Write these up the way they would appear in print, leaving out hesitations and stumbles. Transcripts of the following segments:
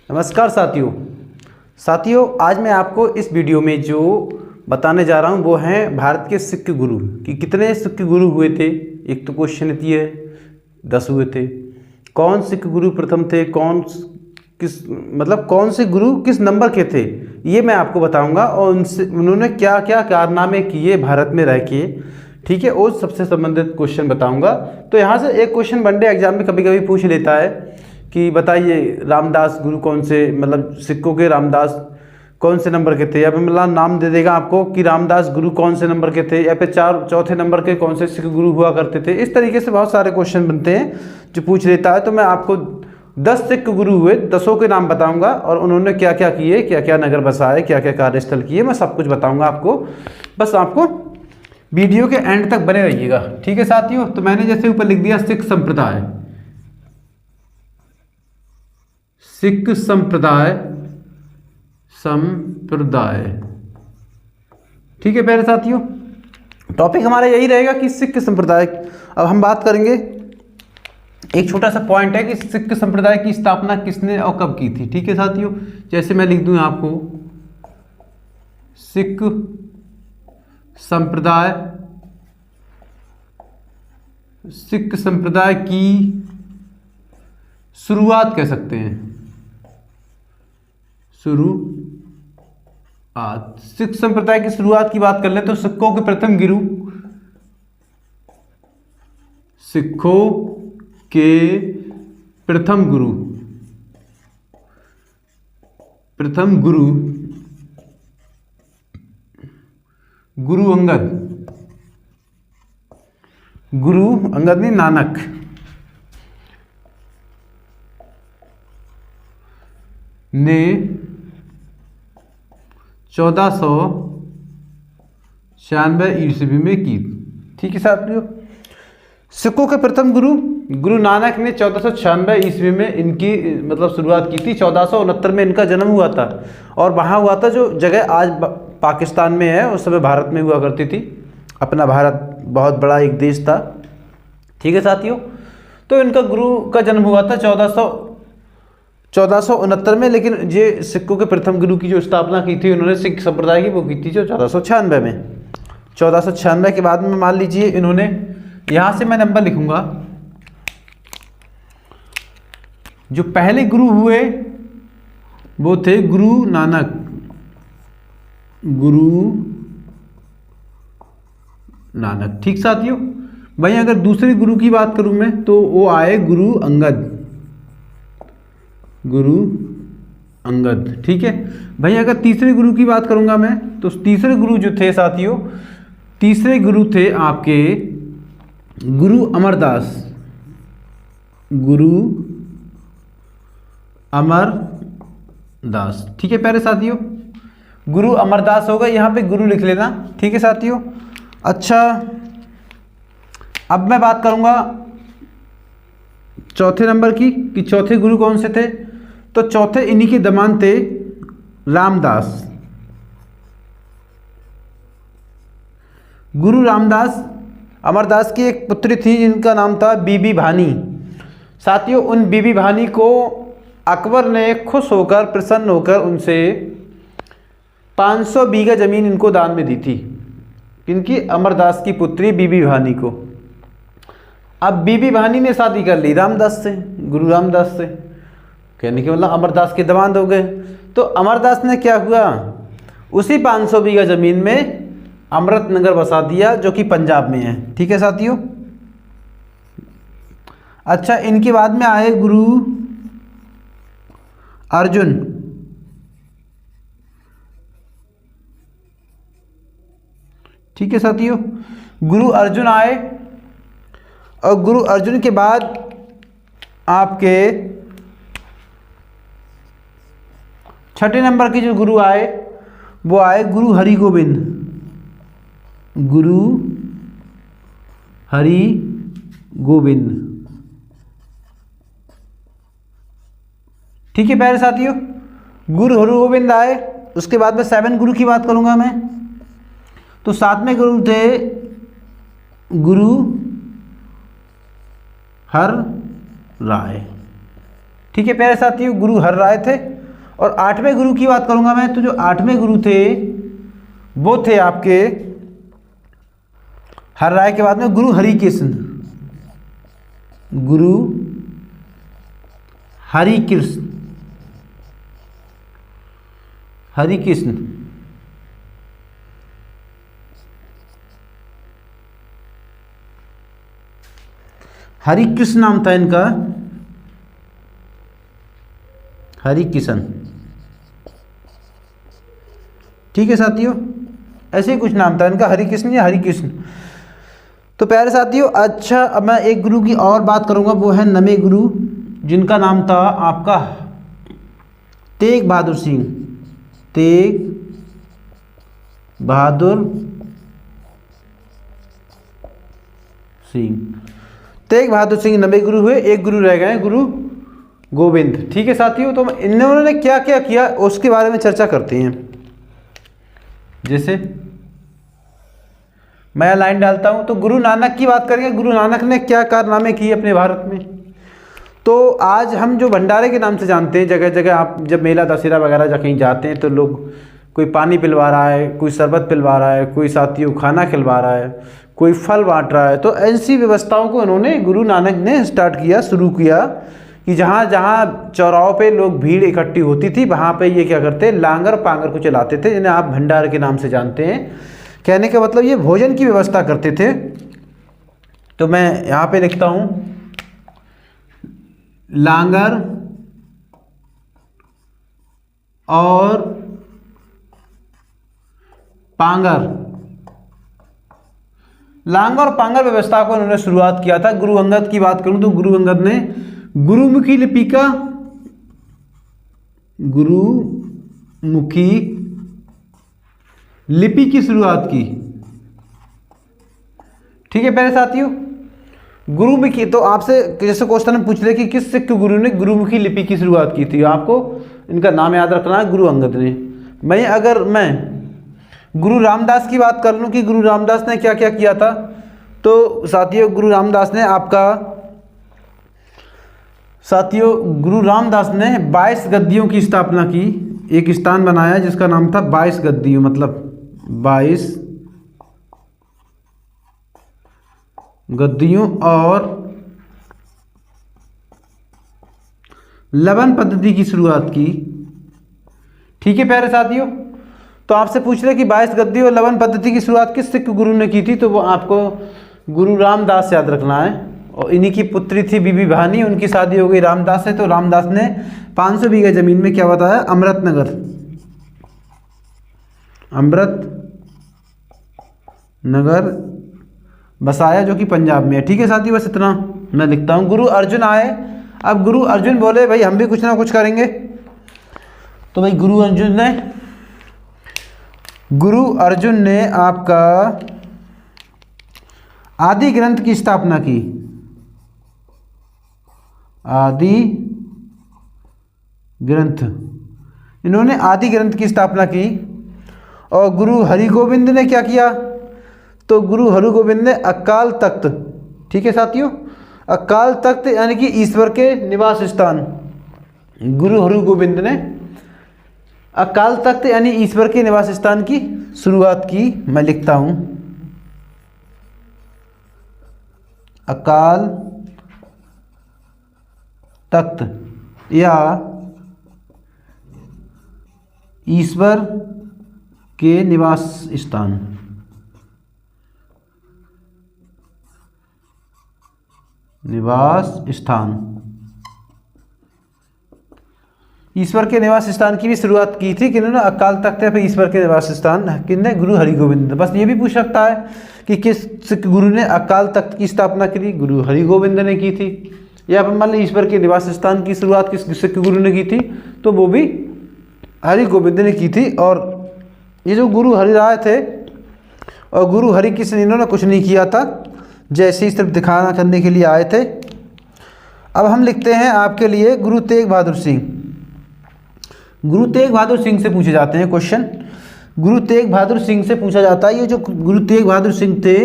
नमस्कार साथियों, आज मैं आपको इस वीडियो में जो बताने जा रहा हूँ वो हैं भारत के सिख गुरु कि कितने सिख गुरु हुए थे। एक तो क्वेश्चन ये है 10 हुए थे। कौन सिख गुरु प्रथम थे, कौन से गुरु किस नंबर के थे, ये मैं आपको बताऊंगा और उन्होंने क्या क्या कारनामे किए भारत में रह के, ठीक है, और सबसे संबंधित क्वेश्चन बताऊंगा। तो यहाँ से एक क्वेश्चन वनडे एग्जाम में कभी कभी पूछ लेता है कि बताइए रामदास गुरु कौन से, मतलब सिखों के रामदास कौन से नंबर के थे, या फिर मतलब नाम दे देगा आपको कि रामदास गुरु कौन से नंबर के थे, या फिर चौथे नंबर के कौन से सिख गुरु हुआ करते थे। इस तरीके से बहुत सारे क्वेश्चन बनते हैं जो पूछ लेता है। तो मैं आपको 10 सिख गुरु हुए, 10 के नाम बताऊंगा और उन्होंने क्या क्या किए, क्या क्या नगर बसाए, क्या क्या कार्यस्थल किए, मैं सब कुछ बताऊंगा आपको। बस आपको वीडियो के एंड तक बने रहिएगा, ठीक है साथियों। तो मैंने जैसे ऊपर लिख दिया सिख संप्रदाय, सिख संप्रदाय, ठीक है प्यारे साथियों। टॉपिक हमारा यही रहेगा कि सिख संप्रदाय। अब हम बात करेंगे, एक छोटा सा पॉइंट है कि सिख संप्रदाय की स्थापना किसने और कब की थी, ठीक है साथियों। जैसे मैं लिख दूं आपको सिख संप्रदाय, सिख संप्रदाय की शुरुआत कह सकते हैं, शुरुआत। सिख संप्रदाय की शुरुआत की बात कर ले तो सिखों के प्रथम गुरु, सिखों के प्रथम गुरु गुरु अंगद नहीं, नानक ने 1496 ईस्वी में की, ठीक है साथियों। सिखों के प्रथम गुरु नानक ने 1496 ईस्वी में इनकी मतलब शुरुआत की थी। 1469 में इनका जन्म हुआ था और वहाँ हुआ था जो जगह आज पाकिस्तान में है, उस समय भारत में हुआ करती थी। अपना भारत बहुत बड़ा एक देश था, ठीक है साथियों। तो इनका गुरु का जन्म हुआ था 1469 में, लेकिन ये सिखों के प्रथम गुरु की जो स्थापना की थी उन्होंने सिख संप्रदाय की, वो की थी जो 1496 में। 1496 के बाद में मान लीजिए इन्होंने, यहाँ से मैं नंबर लिखूंगा, जो पहले गुरु हुए वो थे गुरु नानक, ठीक साथियों। वहीं अगर दूसरे गुरु की बात करूं मैं तो वो आए गुरु अंगद, ठीक है। भाई अगर तीसरे गुरु की बात करूंगा मैं तो तीसरे गुरु जो थे साथियों, तीसरे गुरु थे आपके गुरु अमरदास, ठीक है प्यारे साथियों। गुरु अमरदास होगा, यहाँ पे गुरु लिख लेना, ठीक है साथियों। अच्छा, अब मैं बात करूंगा चौथे नंबर की कि चौथे गुरु कौन से थे। तो चौथे इन्हीं के दमान थे रामदास, गुरु रामदास। अमरदास की एक पुत्री थी जिनका नाम था बीबी भानी। साथियों, उन बीबी भानी को अकबर ने खुश होकर, प्रसन्न होकर उनसे 500 बीघा जमीन इनको दान में दी थी, इनकी अमरदास की पुत्री बीबी भानी को। अब बीबी भानी ने शादी कर ली रामदास से, गुरु रामदास से, कहने के मतलब अमरदास के दामाद हो गए। तो अमरदास ने क्या हुआ, उसी 500 बीघा जमीन में अमृत नगर बसा दिया जो कि पंजाब में है, ठीक है साथियों। अच्छा, इनके बाद में आए गुरु अर्जुन, ठीक है साथियों। गुरु अर्जुन आए और गुरु अर्जुन के बाद आपके छठे नंबर के जो गुरु आए वो आए गुरु हरिगोविंद, ठीक है प्यारे साथियों। गुरु हरिगोविंद आए, उसके बाद में 7 गुरु की बात करूंगा मैं। तो 7वें गुरु थे गुरु हर राय, ठीक है प्यारे साथियों, गुरु हर राय थे। और 8वें गुरु की बात करूंगा मैं, तो जो 8वें गुरु थे वो थे आपके हरिराय के बाद में गुरु हरिकृष्ण। गुरु हरिकृष्ण, हरिकृष्ण हरिकृष्ण नाम था इनका, हरिकृष्ण। ठीक है साथियों, ऐसे ही कुछ नाम था इनका, हरिकृष्ण या हरिकृष्ण। तो प्यारे साथियों, अच्छा अब मैं एक गुरु की और बात करूंगा, वो है 9वें गुरु, जिनका नाम था आपका तेग बहादुर सिंह। तेग बहादुर सिंह, तेग बहादुर सिंह 9वें गुरु हुए। एक गुरु रह गए, गुरु गोविंद। ठीक है साथियों, तो इन्होंने क्या क्या किया उसके बारे में चर्चा करते हैं। जैसे मैं लाइन डालता हूं, तो गुरु नानक की बात करेंगे। गुरु नानक ने क्या कारनामे किए अपने भारत में। तो आज हम जो भंडारे के नाम से जानते हैं, जगह जगह आप जब मेला दशहरा वगैरह जब कहीं जाते हैं तो लोग कोई पानी पिलवा रहा है, कोई शरबत पिलवा रहा है, कोई साथियों खाना खिलवा रहा है, कोई फल बांट रहा है। तो ऐसी व्यवस्थाओं को इन्होंने, गुरु नानक ने स्टार्ट किया, शुरू किया कि जहाँ जहाँ चौराहों पे लोग भीड़ इकट्ठी होती थी वहाँ पे ये क्या करते, लांगर पांगर को चलाते थे, जिन्हें आप भंडार के नाम से जानते हैं। कहने का मतलब ये भोजन की व्यवस्था करते थे। तो मैं यहाँ पे लिखता हूँ लांगर और पांगर, लांगर और पांगर व्यवस्था को उन्होंने शुरुआत किया था। गुरु अंगद की बात करूं तो गुरु अंगद ने गुरुमुखी लिपि का, गुरुमुखी लिपि की शुरुआत की। ठीक है प्यारे साथियों, गुरुमुखी, तो आपसे जैसे क्वेश्चन में पूछ रहे कि किस सिख गुरु ने गुरुमुखी लिपि की शुरुआत की थी, आपको इनका नाम याद रखना है, गुरु अंगद ने। अगर मैं गुरु रामदास की बात कर लूँ कि गुरु रामदास ने क्या क्या किया था, तो साथियों गुरु रामदास ने 22 गद्दियों की स्थापना की। एक स्थान बनाया जिसका नाम था 22 गद्दियों, मतलब 22 गद्दियों, और लवन पद्धति की शुरुआत की। ठीक है प्यारे साथियों, तो आपसे पूछ रहे कि 22 गद्दी और लवन पद्धति की शुरुआत किस सिख गुरु ने की थी, तो वो आपको गुरु रामदास याद रखना है। और इन्हीं की पुत्री थी बीबी भानी, उनकी शादी हो गई रामदास से। तो रामदास ने 500 बीघा जमीन में क्या बताया, अमृतनगर बसाया, जो कि पंजाब में है। ठीक है साथी, बस इतना मैं लिखता हूँ। गुरु अर्जुन आए। अब गुरु अर्जुन बोले भाई हम भी कुछ ना कुछ करेंगे। तो भाई गुरु अर्जुन ने आपका आदि ग्रंथ की स्थापना की। आदि ग्रंथ, इन्होंने आदि ग्रंथ की स्थापना की। और गुरु हरिगोविंद ने क्या किया, तो गुरु हरिगोविंद ने अकाल तख्त, ठीक है साथियों, अकाल तख्त यानी कि ईश्वर के निवास स्थान, गुरु हरिगोविंद ने अकाल तख्त यानी ईश्वर के निवास स्थान की शुरुआत की। मैं लिखता हूं अकाल तख्त या ईश्वर के निवास स्थान। ईश्वर के निवास स्थान की भी शुरुआत की थी किन्होंने, अकाल तख्त या फिर ईश्वर के निवास स्थान किन्होंने, गुरु हरिगोविंद। बस ये भी पूछ सकता है कि किस सिख गुरु ने अकाल तख्त की स्थापना की थी, गुरु हरिगोविंद ने की थी। या फिर मान लीजिए ईश्वर के निवास स्थान की शुरुआत किस सिख गुरु ने की थी, तो वो भी हरिगोविंद ने की थी। और ये जो गुरु हरिराय थे और गुरु हरिकृष्ण, इन्होंने कुछ नहीं किया था, जैसे ही सिर्फ दिखाना करने के लिए आए थे। अब हम लिखते हैं आपके लिए गुरु तेग बहादुर सिंह। गुरु तेग बहादुर सिंह से पूछे जाते हैं क्वेश्चन। गुरु तेग बहादुर सिंह से पूछा जाता है, ये जो गुरु तेग बहादुर सिंह थे,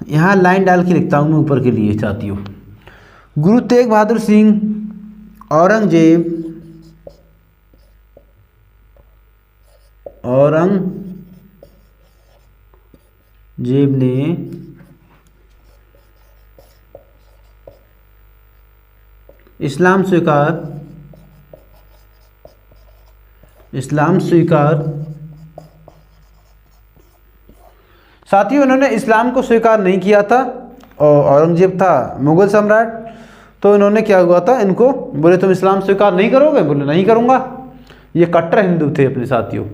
यहाँ लाइन डाल के लिखता हूँ मैं ऊपर के लिए साथियों। गुरु तेग बहादुर सिंह औरंगजेब औरंगजेब ने इस्लाम स्वीकार साथियों, इन्होंने इस्लाम को स्वीकार नहीं किया था और औरंगजेब था मुगल सम्राट। तो इन्होंने क्या हुआ था, इनको बोले तुम इस्लाम स्वीकार नहीं करोगे, बोले नहीं करूँगा। ये कट्टर हिंदू थे अपने साथियों।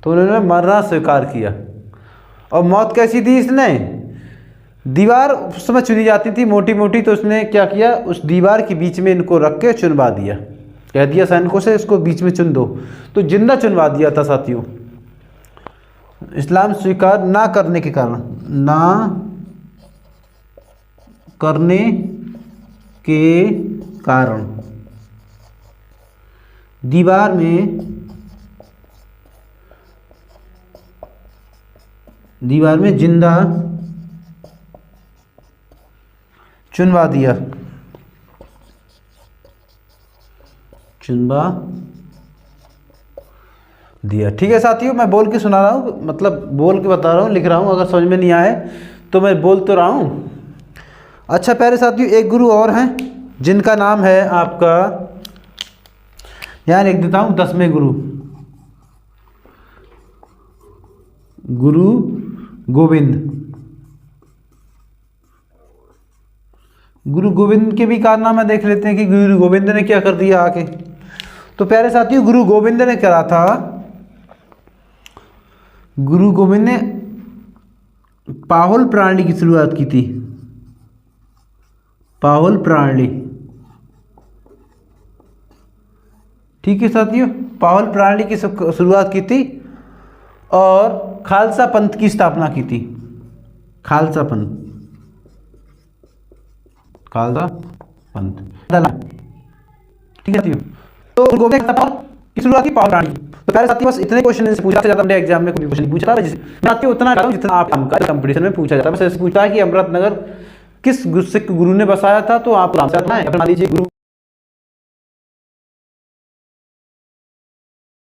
तो उन्होंने मरना स्वीकार किया। और मौत कैसी दी इसने, दीवार उस समय चुनी जाती थी मोटी मोटी, तो उसने क्या किया, उस दीवार के बीच में इनको रख के चुनवा दिया। कह दिया सैनिकों से इसको बीच में चुन दो, तो जिंदा चुनवा दिया था साथियों। इस्लाम स्वीकार ना करने के कारण, दीवार में जिंदा चुनवा दिया। ठीक है साथियों, मैं बोल के सुना रहा हूँ, मतलब बोल के बता रहा हूँ, लिख रहा हूँ। अगर समझ में नहीं आए तो मैं बोल तो रहा हूँ। अच्छा प्यारे साथियों, एक गुरु और हैं जिनका नाम है आपका, यहाँ लिख देता हूँ 10वें गुरु गोविंद। गुरु गोविंद के भी कारनामे देख लेते हैं कि गुरु गोविंद ने क्या कर दिया आके। तो प्यारे साथियों, गुरु गोविंद ने करा था, गुरु गोविंद ने पाहुल प्रणाली की शुरुआत की थी। पाहुल प्रणाली, ठीक है साथियों, पाहुल प्रणाली की शुरुआत की थी और खालसा पंथ की स्थापना की थी। खालसा पंथ ठीक है साथियों। तो गुरु गोविंद की शुरुआत की पाहुल प्रणाली। तो प्यारे साथियों, बस इतने क्वेश्चन से पूछा जाता है एग्जाम में, कोई क्वेश्चन नहीं पूछा था। मैं आपको उतना कर रहा हूं जितना आप कंपटीशन में पूछा जाता है। बस ऐसे पूछा है कि अमृतनगर किस सिख गुरु ने बसाया था, तो आप मान लीजिए गुरु